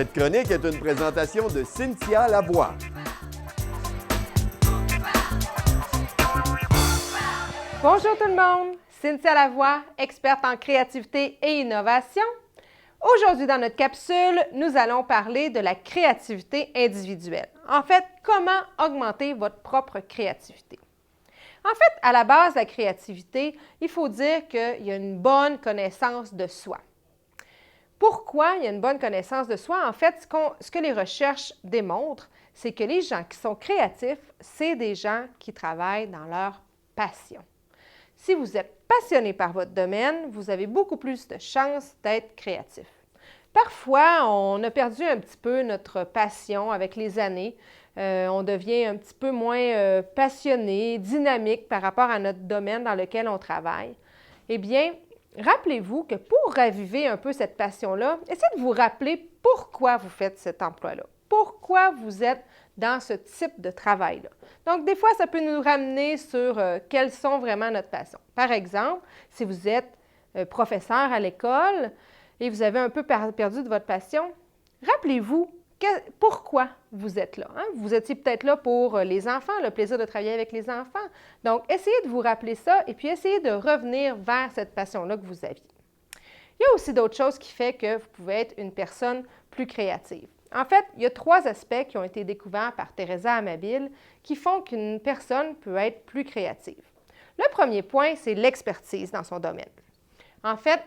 Cette chronique est une présentation de Cynthia Lavoie. Bonjour tout le monde, Cynthia Lavoie, experte en créativité et innovation. Aujourd'hui, dans notre capsule, nous allons parler de la créativité individuelle. En fait, comment augmenter votre propre créativité. En fait, à la base de la créativité, il faut dire qu'il y a une bonne connaissance de soi. Pourquoi il y a une bonne connaissance de soi? En fait, ce que les recherches démontrent, c'est que les gens qui sont créatifs, c'est des gens qui travaillent dans leur passion. Si vous êtes passionné par votre domaine, vous avez beaucoup plus de chances d'être créatif. Parfois, on a perdu un petit peu notre passion avec les années. On devient un petit peu moins passionné, dynamique par rapport à notre domaine dans lequel on travaille. Eh bien, rappelez-vous que pour raviver un peu cette passion-là, essayez de vous rappeler pourquoi vous faites cet emploi-là. Pourquoi vous êtes dans ce type de travail-là. Donc, des fois, ça peut nous ramener sur quelles sont vraiment notre passion. Par exemple, si vous êtes professeur à l'école et vous avez un peu perdu de votre passion, rappelez-vous pourquoi vous êtes là. Hein? Vous étiez peut-être là pour les enfants, le plaisir de travailler avec les enfants. Donc, essayez de vous rappeler ça et puis essayez de revenir vers cette passion-là que vous aviez. Il y a aussi d'autres choses qui font que vous pouvez être une personne plus créative. En fait, il y a 3 aspects qui ont été découverts par Teresa Amabile qui font qu'une personne peut être plus créative. Le premier point, c'est l'expertise dans son domaine. En fait,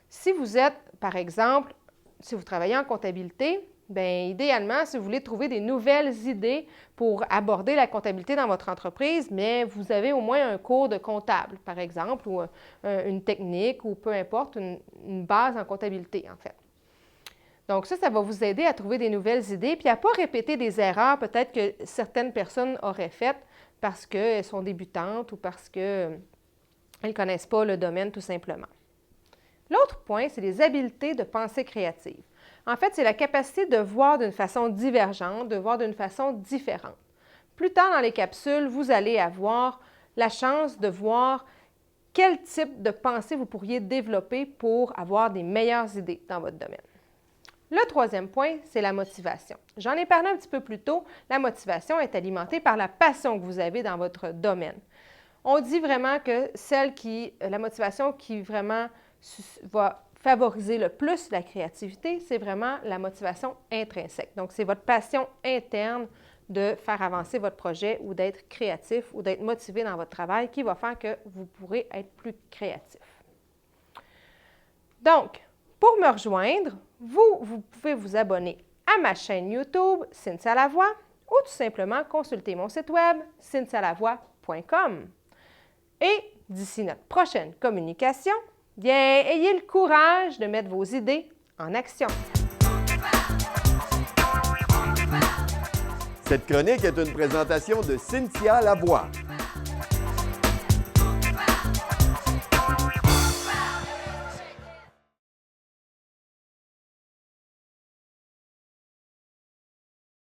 si vous êtes, par exemple, si vous travaillez en comptabilité, bien, idéalement, si vous voulez trouver des nouvelles idées pour aborder la comptabilité dans votre entreprise, bien, vous avez au moins un cours de comptable, par exemple, ou une technique, ou peu importe, une base en comptabilité, en fait. Donc ça va vous aider à trouver des nouvelles idées puis à ne pas répéter des erreurs peut-être que certaines personnes auraient faites parce qu'elles sont débutantes ou parce qu'elles ne connaissent pas le domaine tout simplement. L'autre point, c'est les habiletés de pensée créative. En fait, c'est la capacité de voir d'une façon divergente, de voir d'une façon différente. Plus tard dans les capsules, vous allez avoir la chance de voir quel type de pensée vous pourriez développer pour avoir des meilleures idées dans votre domaine. Le troisième point, c'est la motivation. J'en ai parlé un petit peu plus tôt. La motivation est alimentée par la passion que vous avez dans votre domaine. On dit vraiment que la motivation qui vraiment va favoriser le plus la créativité, c'est vraiment la motivation intrinsèque. Donc, c'est votre passion interne de faire avancer votre projet ou d'être créatif ou d'être motivé dans votre travail qui va faire que vous pourrez être plus créatif. Donc, pour me rejoindre, vous pouvez vous abonner à ma chaîne YouTube Cynthia Lavoie ou tout simplement consulter mon site web cynthialavoie.com. Et d'ici notre prochaine communication, bien, ayez le courage de mettre vos idées en action. Cette chronique est une présentation de Cynthia Lavoie.